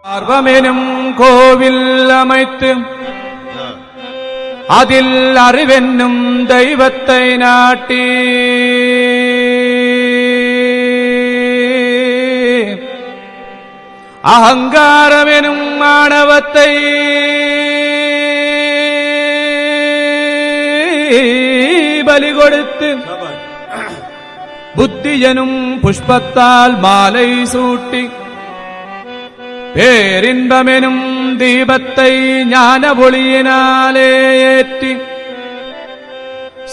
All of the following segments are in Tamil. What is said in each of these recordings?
ஆர்வமெனும் கோவில் அமைத்து அதில் அறிவென்னும் தெய்வத்தை நாட்டி அகங்காரமெனும் மாணவத்தை பலி கொடுத்து புத்தியனும் புஷ்பத்தால் மாலை சூட்டி பேரின்பமெனும் தீபத்தை ஞான ஒளியினாலே ஏற்றி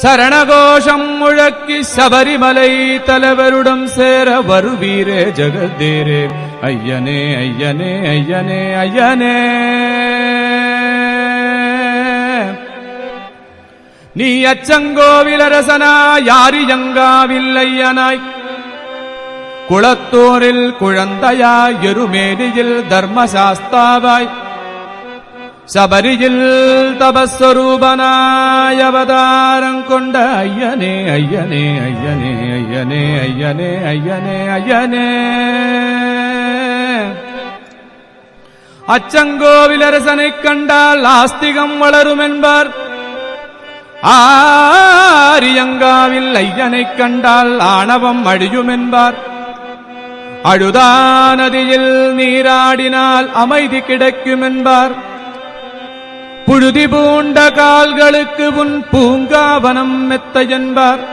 சரணகோஷம் முழக்கி சபரிமலை தலைவருடன் சேர வருவீரே ஜெகதீரே ஐயனே ஐயனே ஐயனே ஐயனே. நீ அச்சங்கோவிலரசனாய் யாரியங்காவில் ஐயனாய் குளத்தூரில் குழந்தையாய் எருமேலியில் தர்மசாஸ்தாவாய் சபரியில் தபஸ்வரூபனாய் அவதாரம் கொண்ட ஐயனே ஐயனே ஐயனே ஐயனே ஐயனே ஐயனே ஐயனே. அச்சங்கோவிலரசனைக் கண்டால் ஆஸ்திகம் வளரும் என்பார். ஆரியங்காவில் ஐயனைக் கண்டால் ஆணவம் அழியும் என்பார். அழுதாநதியில் நீராடினால் அமைதி கிடைக்கும் என்பார். புழுதி பூண்ட கால்களுக்கு உன் பூங்காவனம் மெத்த என்பார்.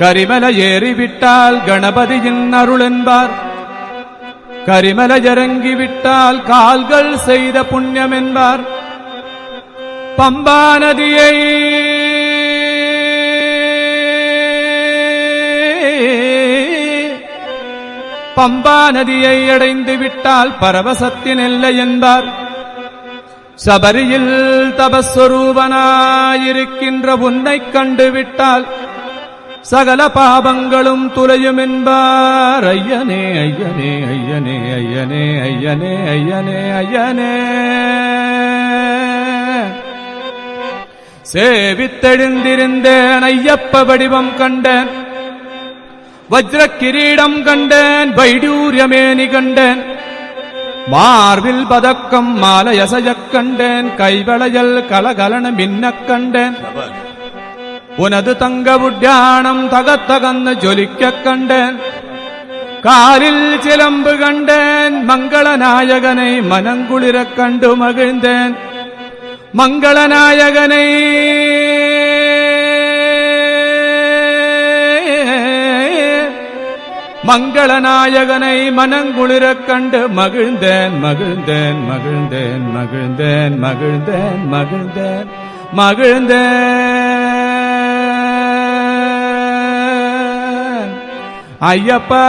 கரிமலை ஏறிவிட்டால் கணபதியின் அருள் என்பார். கரிமலை இறங்கிவிட்டால் கால்கள் செய்த புண்ணியம் என்பார். பம்பா நதியை பம்பா நதியை அடைந்து விட்டால் பரவசத்தின் எல்லை என்பார். சபரியில் தபஸ்வரூபனாயிருக்கின்ற உன்னைக் கண்டுவிட்டால் சகல பாபங்களும் துலையும் என்பார். ஐயனே ஐயனே ஐயனே ஐயனே ஐயனே ஐயனே ஐயனே. சேவித்தெழுந்திருந்தேன் ஐயப்ப வடிவம் கண்டேன், வஜ்ர கிரீடம் கண்டேன், வைடூரியமேனி கண்டேன், மார்பில் பதக்கம் மாலையசையக் கண்டேன், கைவளையல் கலகலன மின்னக் கண்டேன், உனது தங்க உட்யானம் தகத்தகன்னு ஜொலிக்கக் கண்டேன், காலில் சிலம்பு கண்டேன், மங்களநாயகனை மனங்குளிரக் கண்டு மகிழ்ந்தேன். மங்களநாயகனை மங்களநாயகனை மனங்குளிரக் கண்டு மகிழ்ந்தேன் மகிழ்ந்தேன் மகிழ்ந்தேன் மகிழ்ந்தேன் மகிழ்ந்தேன் மகிழ்ந்தேன் மகிழ்ந்தேன். ஐயப்பா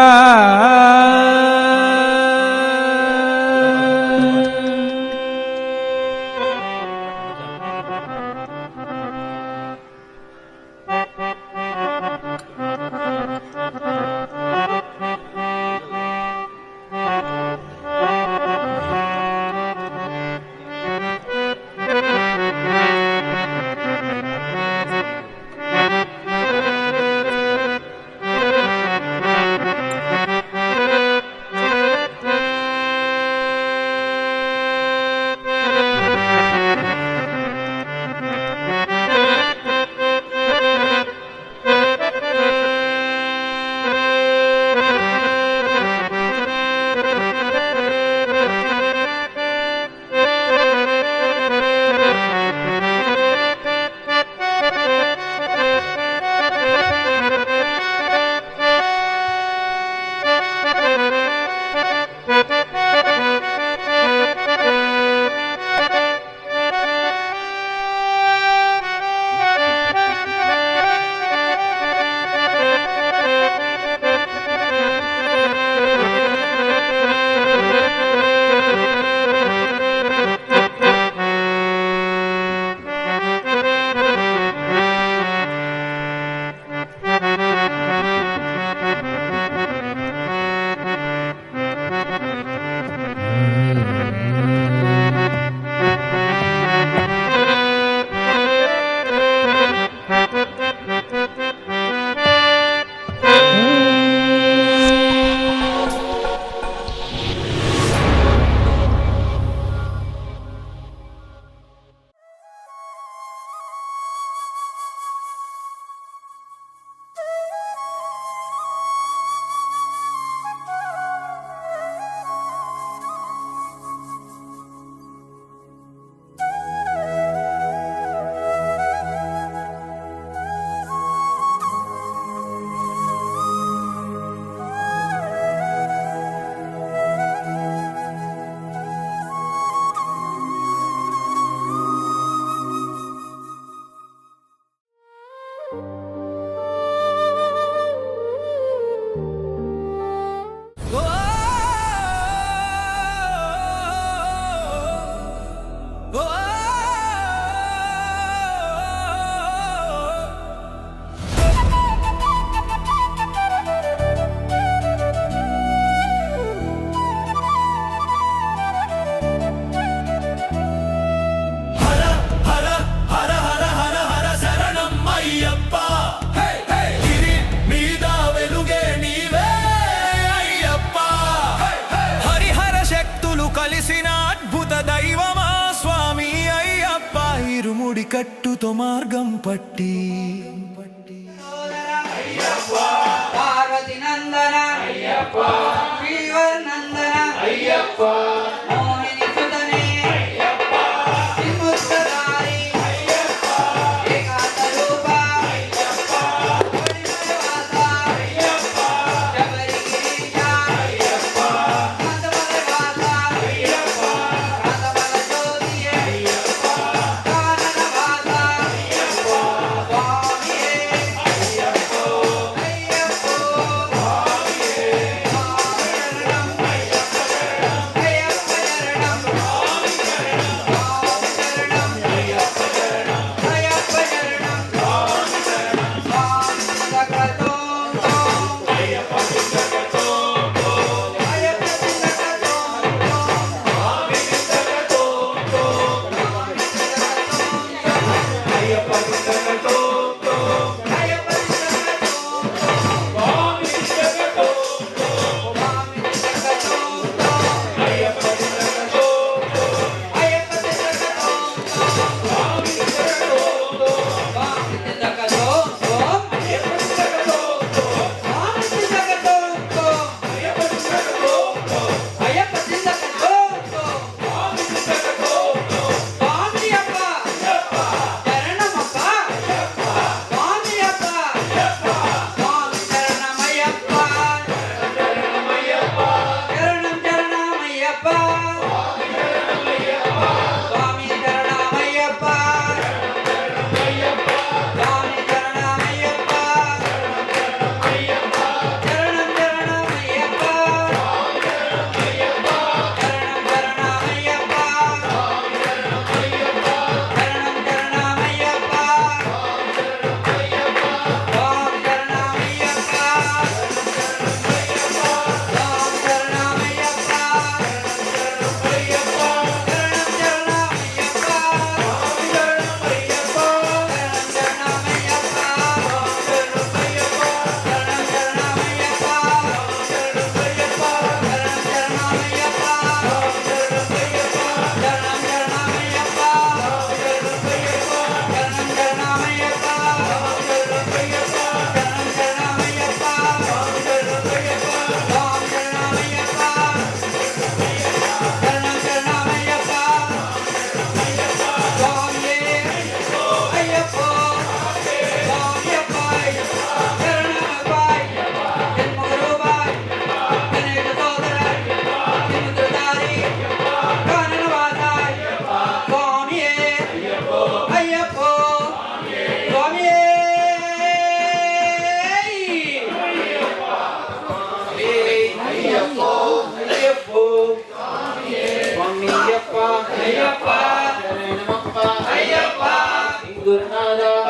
కట్టుతో మార్గం పట్టి పార్వతి నందన శ్రీవర్ నందన మోహిని సుతనే శ్రీముక్తధారి ఏకాంత రూప ఒడిమయవాస శబరి గిరీశ కాంతమల వాస కాంతమల జ్యోతియే కానన వాస స్వామియే అయ్యప్పో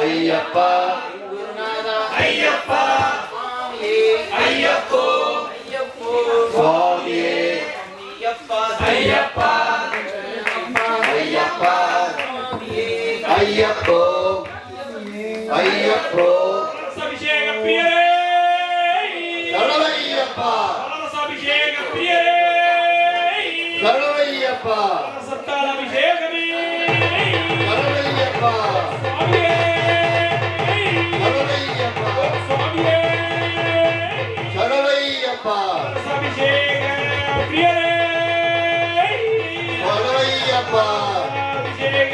అయ్యప్ప అయ్యప్ప అయ్యప్పో స్వామియే అయ్యప్ప అయ్యప్ప అయ్యప్పో అయ్యప్పో అభిషేక ప్రియరే శరణయ్యప్ప అభిషేక ప్రియరే శరణయ్యప్ప సత్తాల అభిషేకమే శరణయ్యప్ప స్వామియే శరణయ్యప్ప స్వామియే శరణయ్యప్ప అభిషేక ప్రియరే శరణయ్యప్ప అభిషేక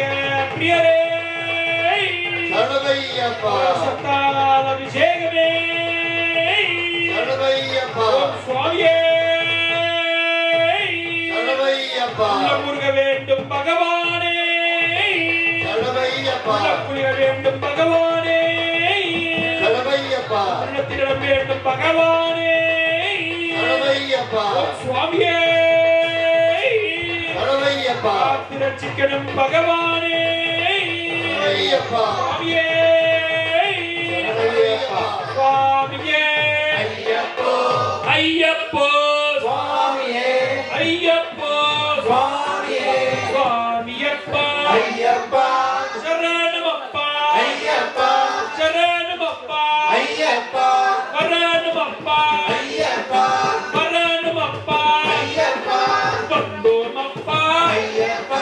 ప్రియరే శరణయ్యప్ప సత్తాల అభిషేకమే శరణయ్యప్ప స్వామియే శరణయ్యప్ప முருக வேண்டும் பகவானே శరణయ్యప్ప புரிய வேண்டும் பகவானே శరణయ్యప్ప உள்ளத்திடம் வேண்டும் பகவானே శరణయ్యప్ప சுவாமியே శరణయ్యప్ప ரட்சிக்கணும் பகவானே శరణయ్యప్ప சுவாமியே శరణయ్యప్ప சுவாமியே అయ్యప్పో ஐயப்போ స్వామియే ஐயப்போ స్వామియే சுவாமியப்பா అయ్యప్ప சரணமப்பா అయ్యప్ప சரணமப்பா అయ్యప్ప வரணமப்பா అయ్యప్ప வரணமப்பா అయ్యప్ప வந்தோமப்பா అయ్యప్ప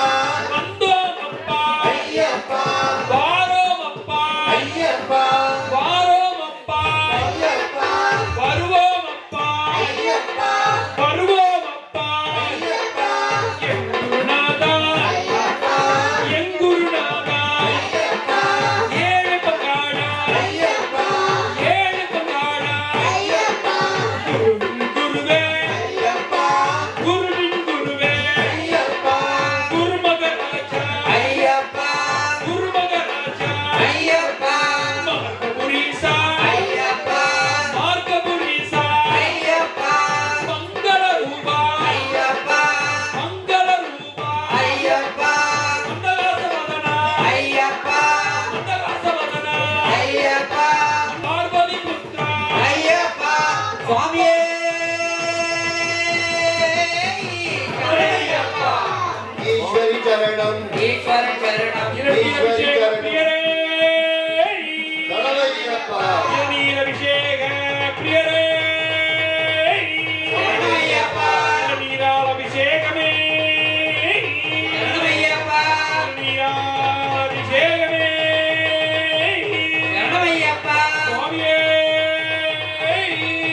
வந்தோமப்பா అయ్యప్ప ஈஸ்வர சரணம் அபிஷேக பிரியரே சரணமையப்பா நீர் அபிஷேக பிரியரே சரணமையப்பா நீரால் அபிஷேகமே சரணமையப்பா நீரால் அபிஷேகமே சரணமையப்பா சுவாமியே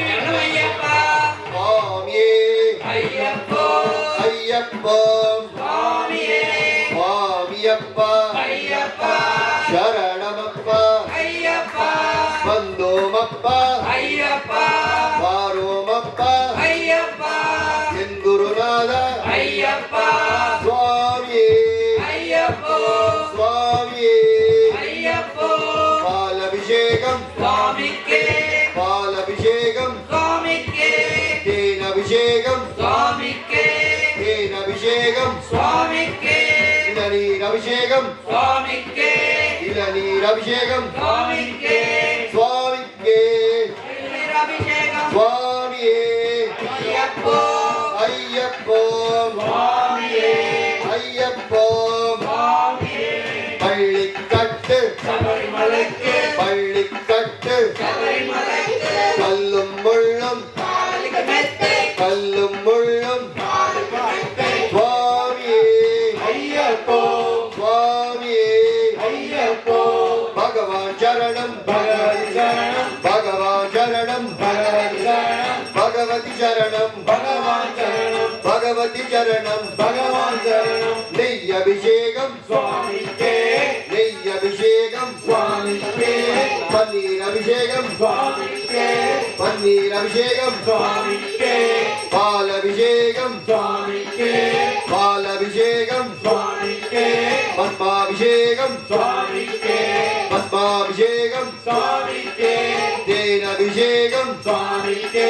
சரணமையப்பா சுவாமியே ஐயப்போ ஐயப்பா சுவாமியே சுவாமியப்பா ஐயப்பா சரணமப்பா ஐயப்பா வந்தோமப்பா ஐயப்பா வாரோமப்பா ஐயப்பா என் குருநாத ஐயப்பா சுவாமியே ஐயப்போ சுவாமியே ஐயப்போ பாலபிஷேகம் சுவாமிக்கே பாலபிஷேகம் சுவாமிக்கே தேனபிஷேகம் சுவாமிக்கே தேனபிஷேகம் சுவாமிக்கே இளநீரபிஷேகம் சுவாமிக்கே இளநீரபிஷேகம் சுவாமிக்கே சுவாமிக்கே அபிஷேகம் சுவாமியே ஐயப்போ ஐயப்போ சுவாமியே ஐயப்போ சுவாமியே பள்ளிக்கட்டு சபரிமலைக்கு பள்ளிக்கட்டு சபரிமலைக்கு கல்லும் முள்ளும் காலுக்கு மெத்தை கல்லும் முள்ளும் காலுக்கு மெத்தை சுவாமியே ஐயப்போ சுவாமியே ஐயப்போ பகவான் சரணம் பகவதி சரணம் பகவான் சரணம் பகவதி சரணம் பகவதி சரணம் பகவான் சரணம் பகவதி சரணம் பகவான் சரணம் நெய் அபிஷேகம் சுவாமிக்கே நெய் அபிஷேகம் சுவாமிக்கே பன்னீர் அபிஷேகம் சுவாமிக்கே பன்னீர் அபிஷேகம் சுவாமிக்கே பால் அபிஷேகம் சுவாமிக்கே பால் அபிஷேகம் சுவாமிக்கே பத்மாபிஷேகம் சுவாமிக்கே பத்மாபிஷேகம் சுவாமிக்கே தேனபிஷேகம் சுவாமிக்கே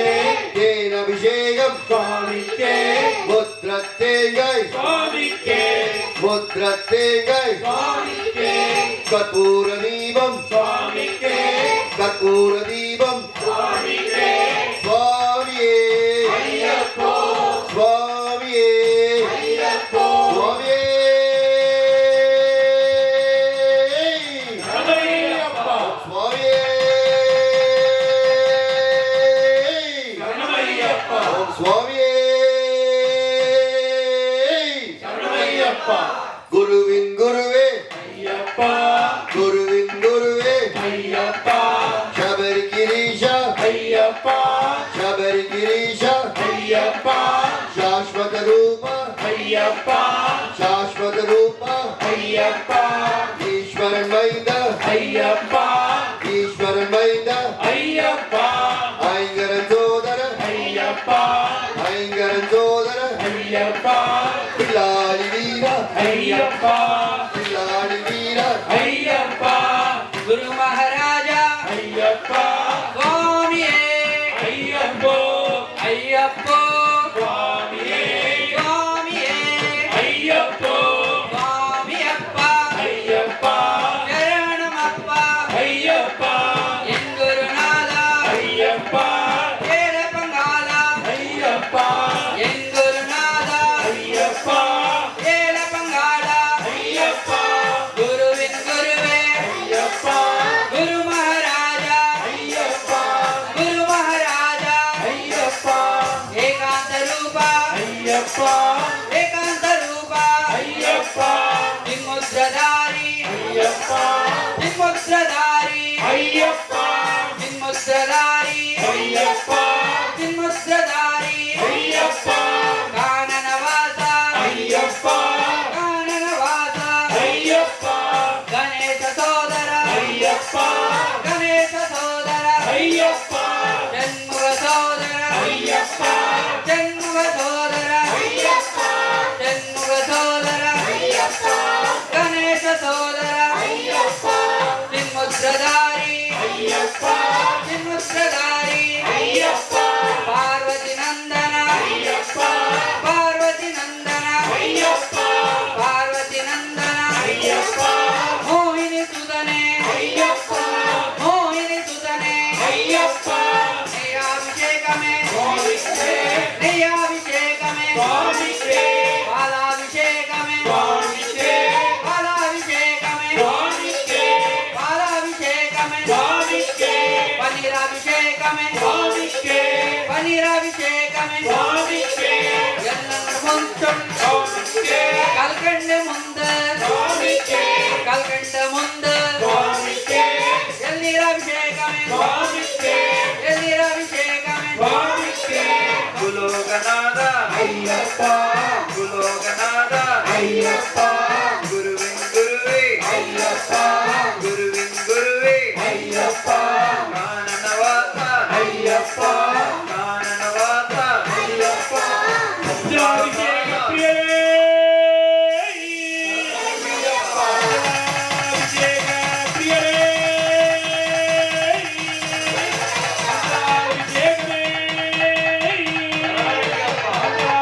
தேனபிஷேகம் சுவாமிக்கே முத்திரத்தேங்காய் சுவாமிக்கே முத்திரத்தேங்காய் சுவாமிக்கே கற்பூர தீபம் சுவாமிக்கே கற்பூர தீபம் சுவாமிக்கே சுவாமியே ஐயப்போ சுவாமியே ஐயப்போ சுவாமியே சரணமையப்பா சுவாமியே சரணமையப்பா ஓம் சுவாமியே சரணமையப்பா குருவின் குருவே ஐயப்பா குருவின் குருவே ஐயப்பா சபரி கிரீஷா ஐயப்பா சபரி கிரீஷா ஐயப்பா ಶಾಶ್ವತ ರೂಪ ஐயப்பா ಶಾಶ್ವತ ರೂಪ ஐயப்பா ಈಶ್ವರನ್ ಮೈಂದ ஐயப்பா ಈಶ್ವರನ್ ಮೈಂದ ஐயப்பா ஐங்கரன் சோதர ஐயப்பா ஐங்கரன் சோதர ஐயப்பா பிள்ளாடி வீர ஐயப்பா பிள்ளாடி வீர ஐயப்பா குரு மகாராஜா ஐயப்பா சுவாமியே ஐயப்போ ஐயப்போ சுவாமியே சுவாமியே ஐயப்போ சுவாமியப்பா ஐயப்பா சரணமப்பா ஐயப்பா என் குருநாதா ஐயப்பா ஏழ பங்காளா ஐயப்பா என் குருநாதா ஐயப்பா ஏழ பங்காளா ஐயப்பா குருவின் குருவே ஐயப்பா குரு மகாராஜா ஐயப்பா குரு மகாராஜா ஐயப்பா ஏகாந்த ரூபா ஐயப்பா ஏகாந்த ரூபா ஐயப்பா திமுத்ரதாரி ஐயப்பா திமுத்ரதாரி ஐயப்பா திமுத்ரதாரி ஐயப்பா திமுத்ரதாரி ஐயப்பா கானனவாசா ஐயப்பா கானனவாசா ஐயப்பா கணேಶ சோதர ஐயப்பா கணேಶ சோதர ஐயப்பா ஜன்முக சோதர ஐயப்பா ஜன்முக சோதர ஐயப்பா ஜன்முக சோதர ஐயப்பா கணேಶ சோதர ஐயப்பா திமுத்ரதாரி ஐயப்பா திமுத்ரதாரி ஐயப்பா பார்வதி நந்தன ஐயப்பா பார்வதி நந்தன ஐயப்பா பார்வதி நந்தன ஐயப்பா மோಹಿನಿ ಸುತನೆ ஐயப்பா மோಹಿನಿ ಸುತನೆ ஐயப்பா நெய்யாபிஷேகமே சுவாமிக்கே நெய்யாபிஷேகமே சுவாமிக்கே பாலாபிஷேகமே சுவாமிக்கே பாலாபிஷேகமே ஐயப்பா குலோகநாத ஐயப்பா குருவின் குருவே ஐயப்பா குருவின் குருவே ஐயப்பா கானனவாசா ஐயப்பா கானனவாசா ஐயப்பா அபிஷேக பிரியரே அபிஷேக பிரியரே அபிஷேகமே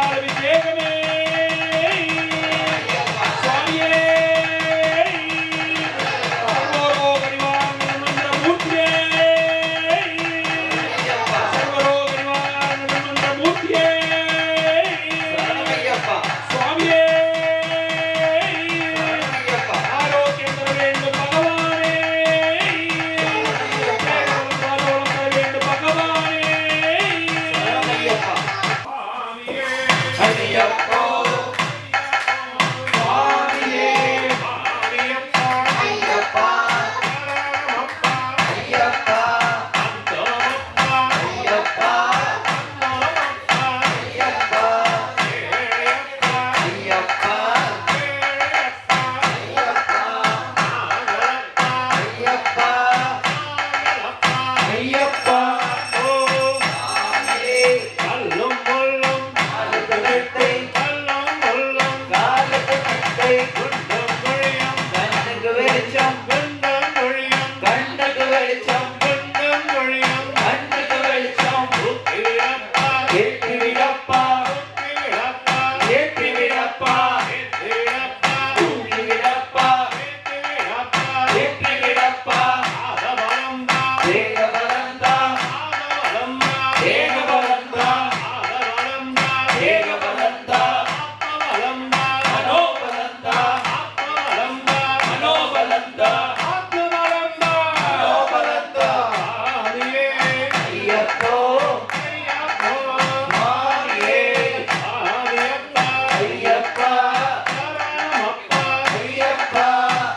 அபிஷேகமே சுவாமியே சர்வரோக நிவாரண மந்திர மூர்த்தியே சர்வரோக நிவாரண மந்திர மூர்த்தியே சரணமையப்பா சுவாமியே சரணமையப்பா ஆரோக்கியம் தர வேண்டும் பகவானே ஆரோக்கியம் தர வேண்டும் பகவானே சரணமையப்பா சுவாமியே ஐயப்பா சுவாமியே சுவாமியப்பா ஐயப்பா சரணமப்பா ஐயப்பா அந்தமப்பா ஐயப்பா அந்தமப்பா ஐயப்பா ஏழையப்பா ஐயப்பா ஏழையப்பா ஐயப்பா ஆகலப்பா ஐயப்பா ஆகலப்பா ஐயப்பா ஓ சாமியே கல்லும் முள்ளும் காலுக்கு வெட்டை கல்லும் முள்ளும் காலுக்கு வெட்டை குண்டும் குழியும் கண்ணுக்கு வெளிச்சம் குண்டும் குழியும் கண்ணுக்கு வெளிச்சம் குண்டும் குழியும் கண்ணுக்கு வெளிச்சம் ஊற்றி விடப்பா ஏற்றி விடப்பா ஊற்றி விடப்பா ஏற்றி விடப்பா ஏற்றி விடப்பா ஊற்றி விடப்பா ஏற்றி விடப்பா ஏற்றி விடப்பா ஆதவலம்பா தேகபலந்தா ஆதவலம்பா தேகபலந்தா ஆதவலம்பா தேகபலந்தா ஆத்மவலம்பா மனோபலந்தா ஆத்மவலம்பா மனோபலந்தா ஆத்மவலம்பா மனோபலந்தா ஆதியே ஐயப்போ ஐயப்போ மாரியே ஆதியப்பா ஐயப்பா சரணமப்பா ஐயப்பா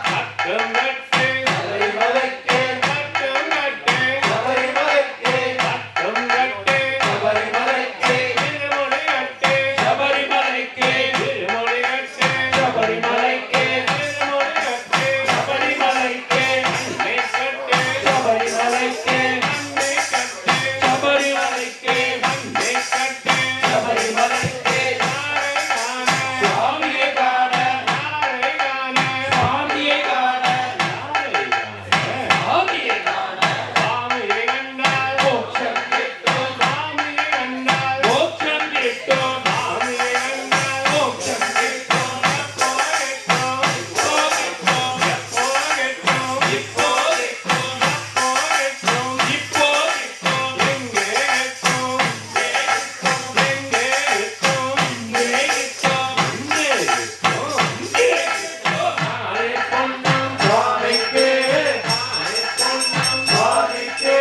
கட்டும் கட்டு சபரிமலைக்கு கட்டும் கட்டு சபரிமலைக்கு கட்டும் கட்டு சபரிமலைக்கு திருமுடி கட்டு சபரிமலைக்கு திருமுடி கட்டு சபரிமலைக்கு திருமுடி கட்டு சபரிமலைக்கு அன்னை கட்டு சபரிமலைக்கு அன்னை கட்டு சபரிமலைக்கு அன்னை கட்டு சபரிமலைக்கு நாரை காண சுவாமியை காண நாரை காண சுவாமியை காண சுவாமியை காண சுவாமியை கண்டால் சுவாமியை கண்டால் மோட்சம் கிட்டும் சுவாமியை கண்டால் மோட்சம் கிட்டும் சுவாமியை கண்டால் மோட்சம் கிட்டும் இப்போ கிட்டும் இப்போ கிட்டும் இங்கே கிட்டும் இங்கே கிட்டும் இங்கே கிட்டும் ஆரே பொன்னம் சுவாமிக்கு ஆரே பொன்னம் சுவாமிக்கு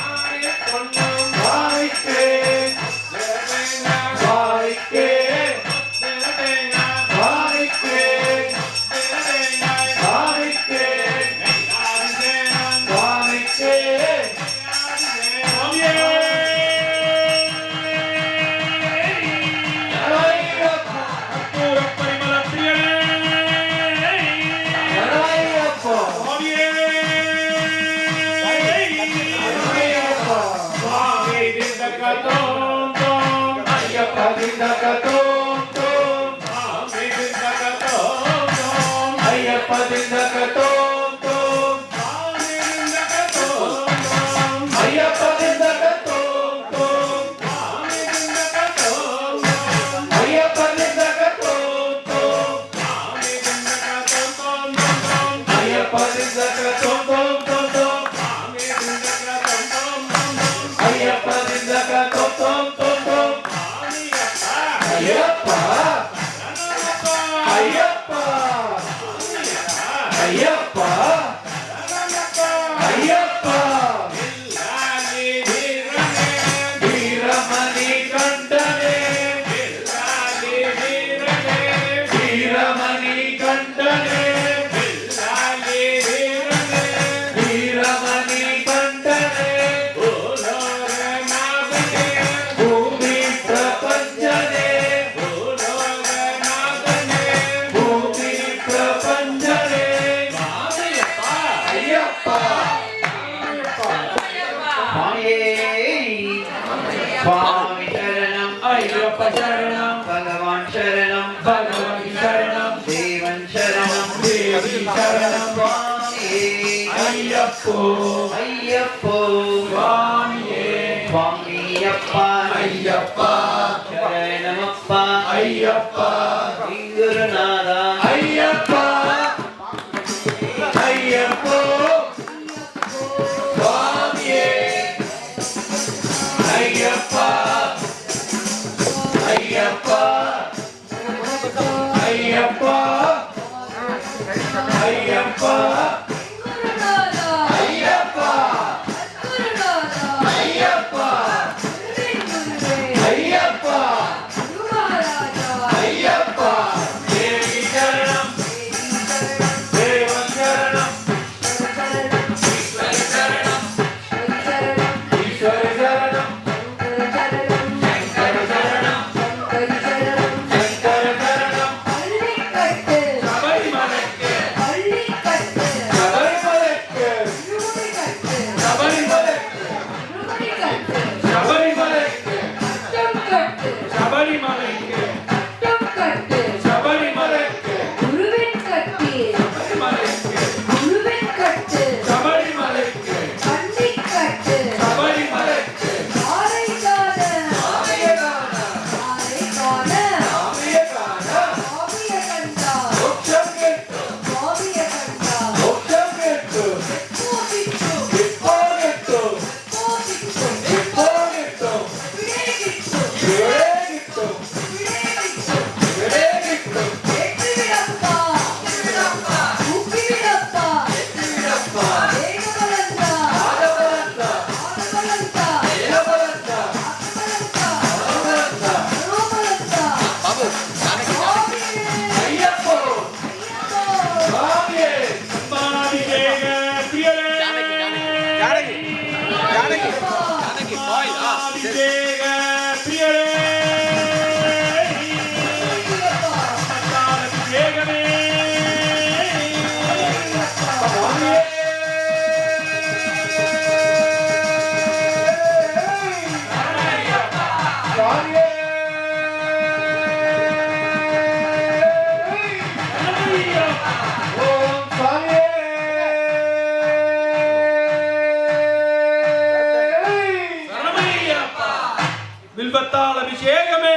ஆரே பொன்னம் சுவாமிக்கு சுவாமிக்கு சுவாமிக்கு சுவாமிக்கு சுவாமிக்கு ஐயப்பா ஐயப்பா ஐயப்பா ஐயப்பா திண்டகத்தோம் தோம் ஐயப்பா திண்டகத்தோம் தோம் ஐயப்பா திண்டகத்தோம் தோம் ஐயப்பா திண்டகத்தோம் தோம் ஐயப்பா திண்டகத்தோம் தோம் தோம் தோம் ஐயப்பா திண்டகத்தோம் தோம் தோம் தோம் ஐயப்பா ஐயப்பா ஐயப்பா ஐயப்பா வீரமணி கண்டனே வீரமணி கண்டனே வீரமணி கண்டனே பூமி பிரபஞ்சனே சரணம் பகவான் சரணம் பகவதி சரணம் தேவன் சரணம் தேவி சரணம் சுவாமியே ஐயப்போ ஐயப்போ சுவாமியே சுவாமியப்பா ஐயப்பா சரணமப்பா ஐயப்பா குருநாதா ஐயப்பா ஐயப்போ சுவாமியே ஐயப்பா ஐயப்பா ஐயப்பா ஐயப்பா ஐயப்பா ஐயப்பா ஐயப்பா ஐயப்பா தேவி சரணம் தேவன் சரணம் ஈஸ்வரி சரணம் ஈஸ்வரி சரணம் சங்கர சரணம் சங்கர சரணம் சபரிமலைக்கு சபரிமலைக்கு சபரிமலைக்கு சபரிமலைக்கு சபரிமலைக்கு சபரிமலைக்கு சபரிமலைக்கு சபரிமலைக்கு சபரிமலைக்கு ஆமையகான மோட்சம் கேட்டு மோட்சம் கேட்டு இப்போ கேட்டு இப்போ கேட்டு விடே கிட்டு விடே கிட்டு ஆதவரந்த ஏலவரந்த ஆதவரந்த ஐயப்போ சுவாமியே அம்பாபிஷேக பிரியரே அம்பாபிஷேக பிரியரே அம்பாபிஷேகமே சுவாமியே சுவாமியே ஓம் சுவாமியே சரணமையப்பா வில்வத்தால் அபிஷேகமே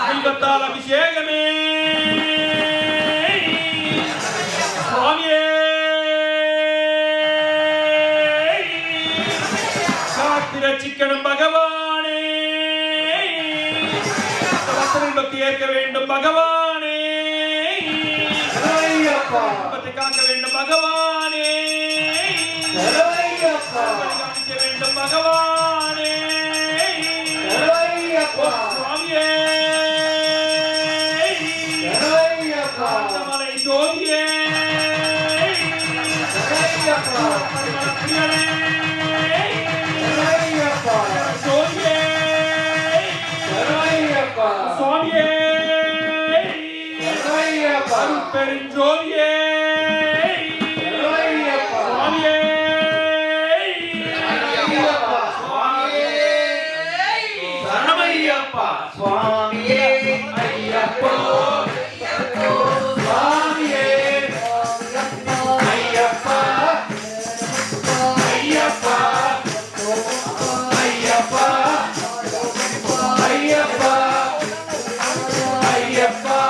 வில்வத்தால் அபிஷேகமே சுவாமியே காத்து ரட்சிக்கணும் பகவானே பக்தரின் பக்தி ஏற்க வேண்டும் பகவானே குடும்பத்தை காக்க வேண்டும் பகவானே காணிக்க வேண்டும் பகவானே சுவாமியே மலை ஜோதியே பிரியனே ஜோதியே சுவாமியே அருட்பெருஞ்சோதியே சுவாமியே சரணமையப்பா சுவாமியே ஐயப்போ சுவாமியே ஐயப்பா ஐயப்பா ஐயப்பா ஐயப்பா ஐயப்பா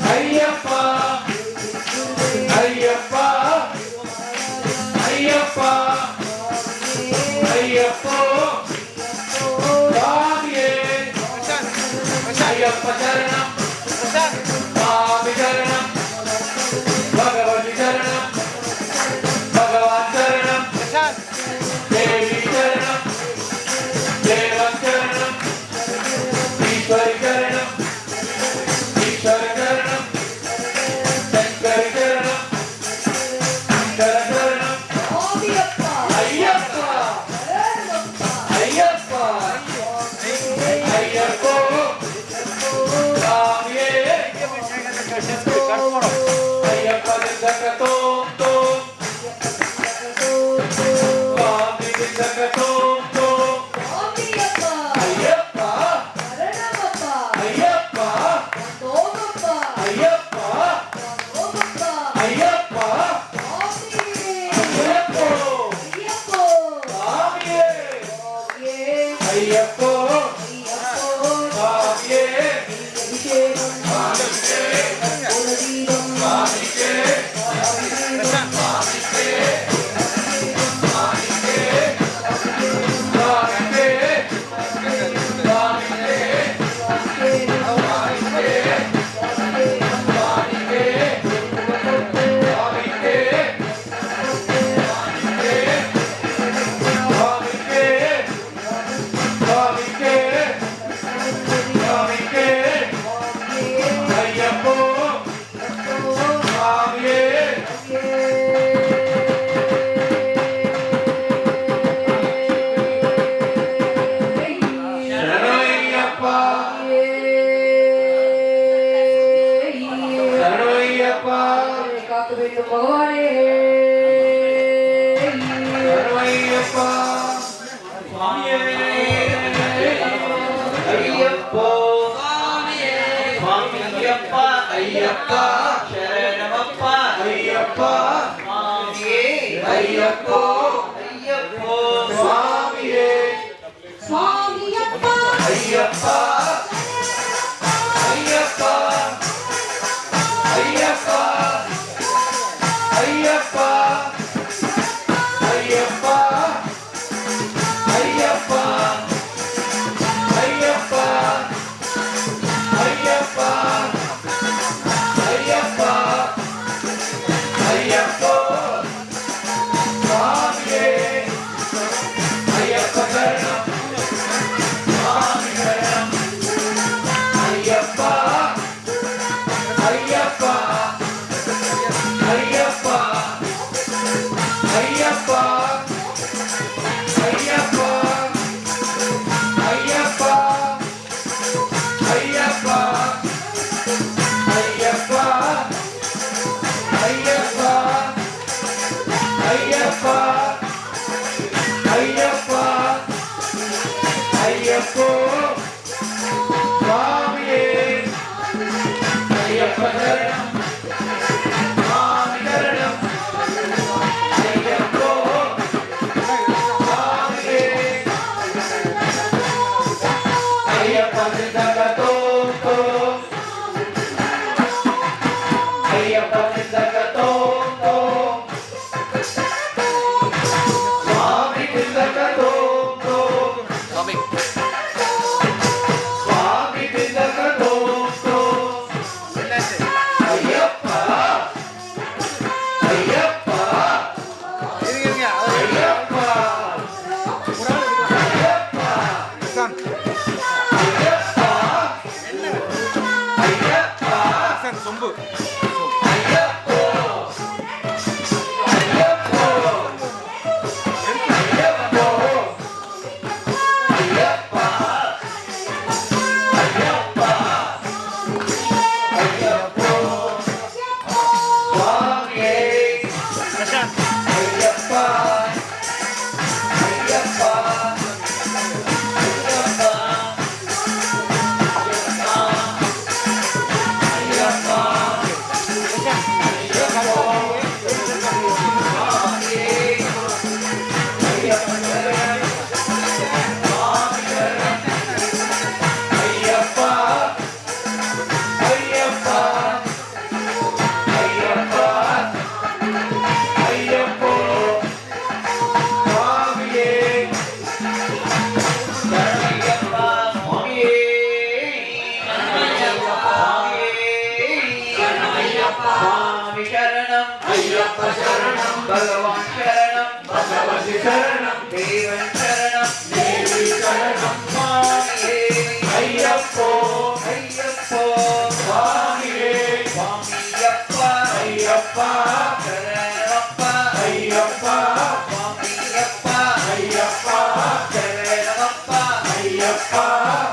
ஐயப்பா ஐயப்பா ஐயப்பா ஐயப்போ சுவாமியே ஐயப்ப சரணம் சுவாமி சரணம் பகவதி சரணம் பகவான் சரணம் தேவி சரணம் தேவன் சரணம் ஈஸ்வரி சரணம் ஈஸ்வர சரணம் சங்கரி சரணம் சங்கர சரணம் ஐயப்பா ஐயப்பா ஐயப்போ சுவாமியே ஐயப்ப திண்டகத்தோம் தோம் சுவாமி திண்டகத்தோம் தோம் ஐயப்போ சுவாமியே ஐயப்பா சரணமப்பா ஐயப்பா சுவாமியே ஐயப்போ ஐயப்போ சுவாமியே சுவாமியப்பா ஐயப்பா ஐயப்பா ஐயப்பா ஐயப்பா ஐயப்பா ஐயப்பா ஐயப்பா ஐயப்பா ஐயப்பா ஐயப்போ சுவாமியே ஐயப்ப சரணம் சுவாமி சரணம் ஐயப்பா ஐயப்பா ஐயப்பா ஐயப்பா ஐயப்பா ஐயப்பா ஐயப்பா ஐயப்பா ஐயப்பா ஐயப்பா ஐயப்பா ஐயப்போ சுவாமியே ஐயப்ப சரணம் சுவாமி சரணம் ஐயப்போ சுவாமியே ஐயப்ப சிந்தகதோ ஐயப்ப சிந்தகதோ சுவாமி சிந்தகதோ சுவாமி சிந்தகதோ ஐயப்பா ஐயப்பா ஐயப்பா சொம்பு சுவாமி சரணம் ஐயப்ப சரணம் பகவான் சரணம் பகவதி சரணம் தேவன் சரணம் தேவி சரணம் சுவாமியே ஐயப்போ ஐயப்போ சுவாமியே சுவாமியப்பா ஐயப்பா சரணமப்பா ஐயப்பா சுவாமியப்பா ஐயப்பா சரணமப்பா ஐயப்பா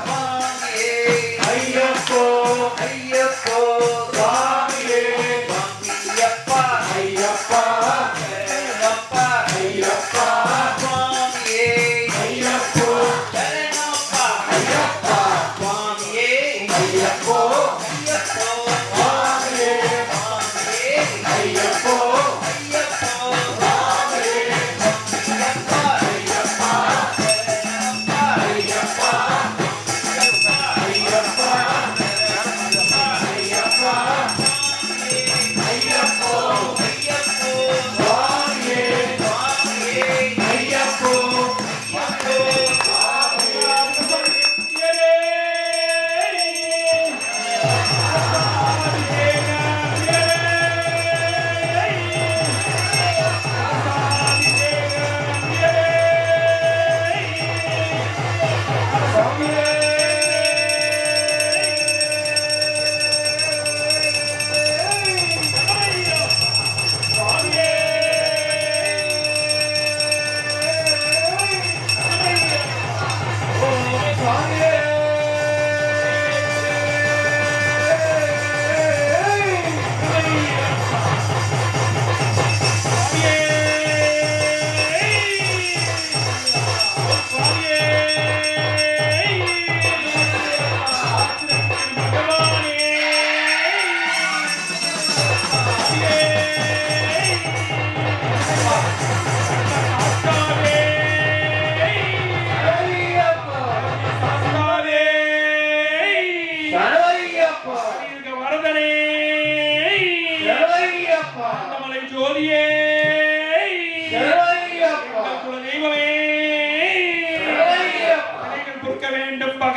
சுவாமியே ஐயப்போ ஐயப்போ சுவாமியே சுவாமியப்பா ஐயப்பா சரணமப்பா ஐயப்பா சுவாமியே ஐயப்போ சரணமப்பா ஐயப்பா சுவாமியே ஐயப்போ ஐயப்போ சுவாமியே சுவாமியே ஐயப்போ ஐயப்போ சுவாமியே ஐயப்பா ஐயப்பா சரணமப்பா ஐயப்பா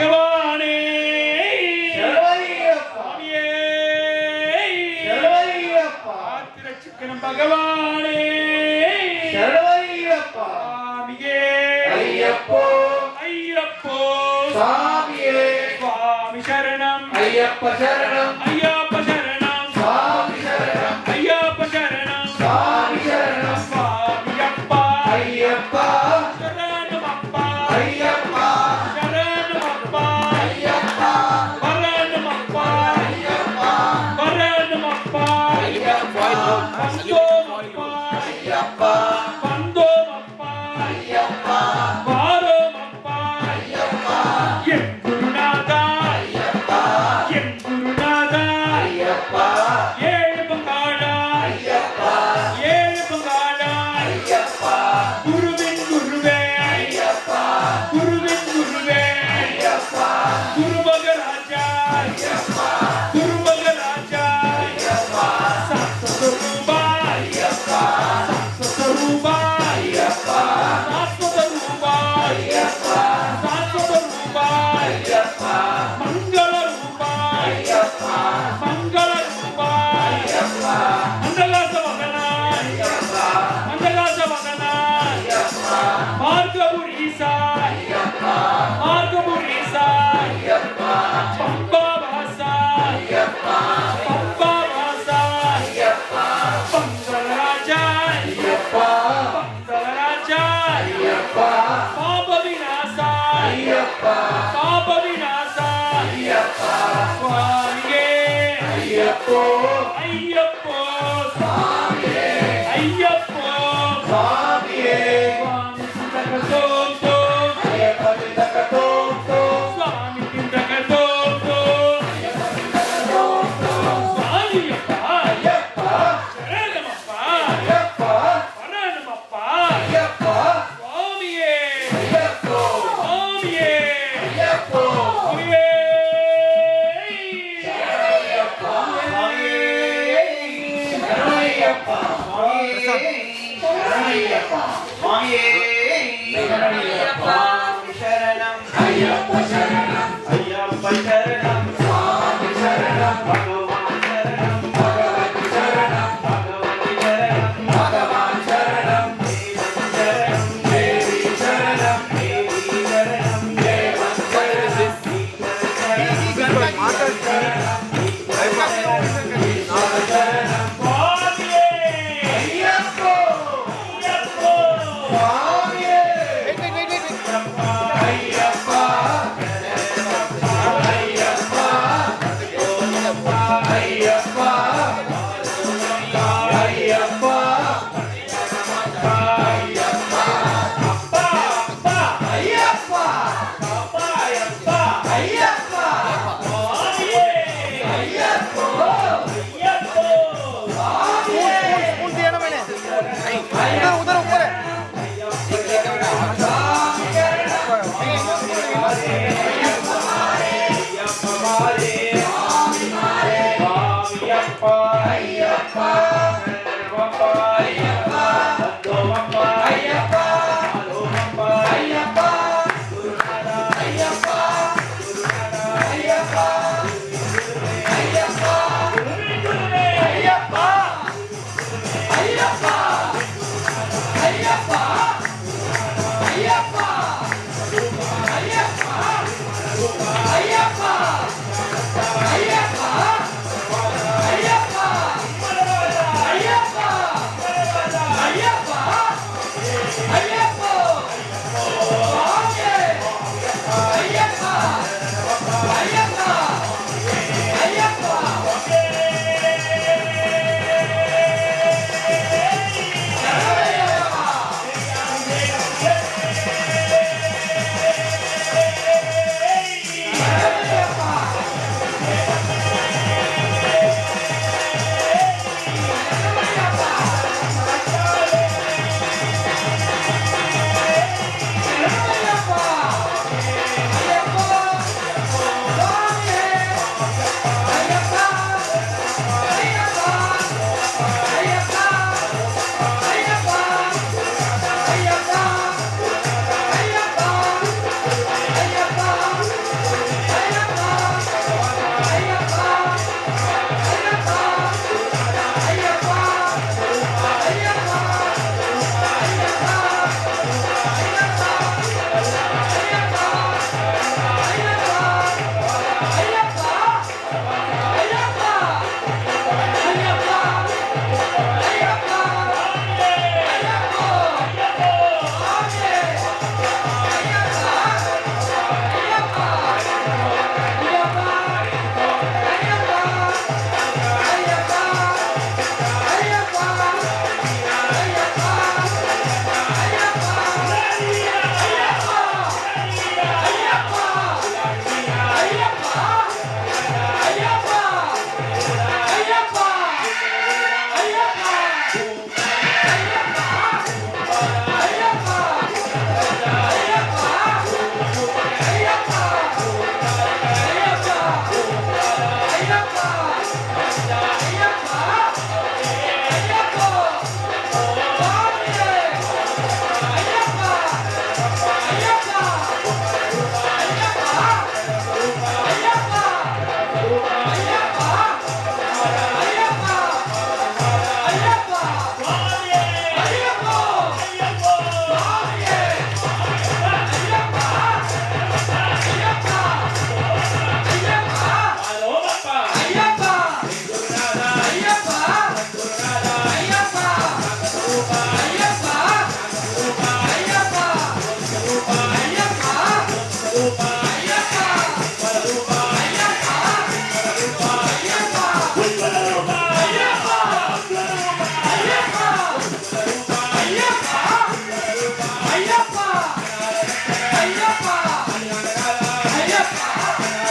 பகவானே சரணையப்பா சுவாமியே சரணையப்பா காத்து ரட்சிக்கணும் பகவானே சரணையப்பா சுவாமியே ஐயப்போ ஐயப்போ சாமியே சுவாமி சரணம் ஐயப்ப சரணம் ஐயப்ப சரணம் சாமி சரணம் ஐயப்ப சரணம் சாமி சரணம் சுவாமி அப்பா ஐயப்பா சரணம் அப்பா ஐயப்பா சரணம் அப்பா ஐயப்பா சரணம் அப்பா ஐயப்பா சரணம் அப்பா ஐயப்பா வந்தோம் அப்பா ஐயப்பா வந்தோம் அப்பா ஐயப்பா வாரோம் அப்பா ஐயப்பா என் குருநாதா ஐயப்பா என் குருநாதா ஐயப்பா ஏழு பங்காளா ஐயப்பா ஏழு பங்காளா ஐயப்பா குருவின் குருவே ஐயப்பா குருவின் குருவே ஐயப்பா குருமகராஜா ஐயப்பா குருமகராஜா ஐயப்பா சாஸ்வதரூபா ஐயப்பா சாஸ்வதரூபா ஐயப்பா சாஸ்வதரூபா ஐயப்பா சாஸ்வதரூபா ஐயப்பா மங்களரூபா ஐயப்பா மங்களரூபா ஐயப்பா மண்டலாசவதனா ஐயப்பா மண்டலாசவதனா ஐயப்பா மார்கபுரீசா ஐயப்பா மார்கபுரீசா ஐயப்பா பம்பாவாசா ஐயப்பா பம்பாவாசா ஐயப்பா பந்தலராஜா ஐயப்பா பந்தலராஜா ஐயப்பா பாப விநாசா ஐயப்பா பாப விநாசா ஐயப்பா சுவாமியே ஐயப்போ ஐயப்போ சாமியே ஐயப்போ சாமியே சுவாமி சிந்தகதோம் தோம் ஐயப்பா சிந்தகதோம் தோம் சுவாமி சிந்தகதோம் தோம் சுவாமியப்பா ஐயப்பா சரணமப்பா ஐயப்பா சரணமப்பா ஐயப்பா சுவாமியே ஐயப்போ சுவாமியே ஐயப்போ சுவாமியே ஐயப்பா சரணையப்பா சரணையப்பா ஐயப்பா சரணம் ஐயப்ப சரணம் ஐயப்ப சரணம் சாமி சரணம் பகவான் சரணம் பகவதி சரணம் பகவதி சரணம் பகவான் சரணம் சரணம் தேவி சரணம் தேவி சரணம் தேவன் சரணம் சரணம் சுவாமியே ஐயப்போ ஐயப்போ சுவாமியே ஐயப்பா ஐயப்பா ஐயப்பா ஐயப்பா அப்பா அப்பா ஐயப்பா அப்பா அப்பா ஐயப்பா சுவாமியே ஐயப்போ ஐயப்போ சுவாமியே சுவாமியப்பா ஐயப்பா சரணமப்பா ஐயப்பா வந்தோமப்பா ஐயப்பா ஆலோமப்பா ஐயப்பா குருநாதா ஐயப்பா குருநாதா ஐயப்பா ஐயப்பா குருவே ஐயப்பா ஐயப்பா ஐயப்பா ஐயப்பா ஐயப்பா ஐயப்பா ஐயப்பா ஐயப்பா ஐயப்பா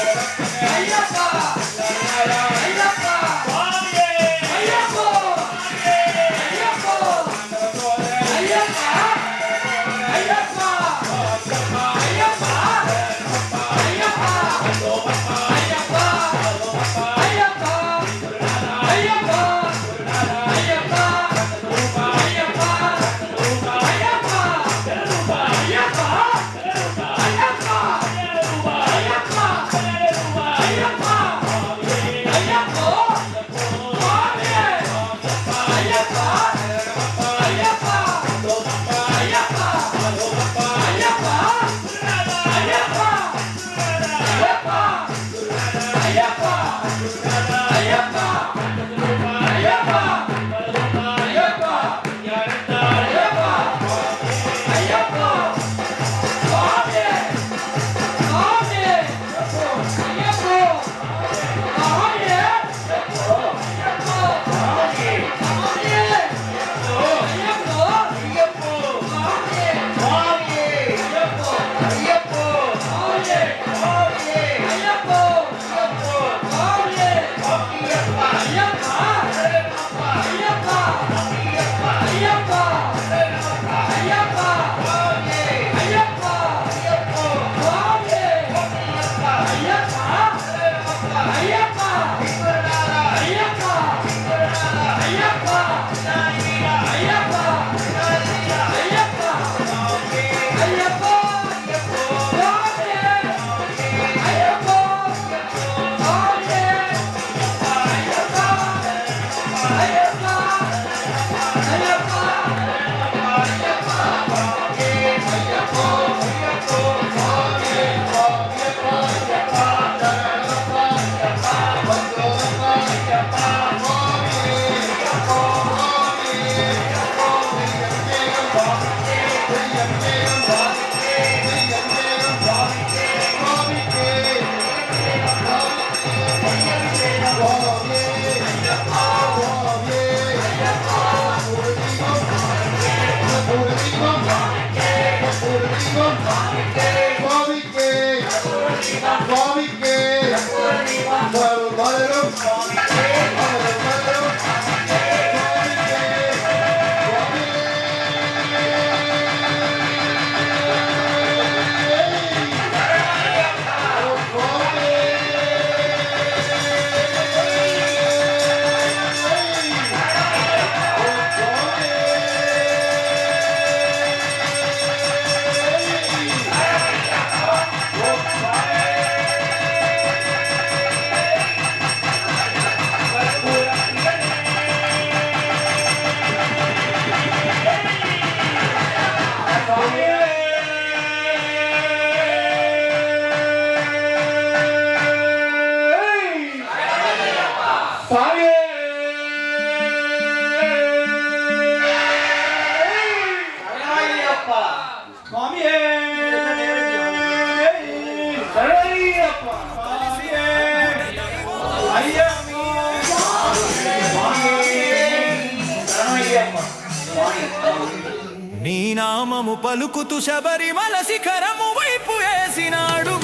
అయ్యప్ప అయ్యప్ప స్వామియే అయ్యప్ప అయ్యప్ప అయ్యప్ప అయ్యప్ప అయ్యప్ప నీ నామము పలుకుతూ శబరిమల శిఖరము వైపు వేసినాడు.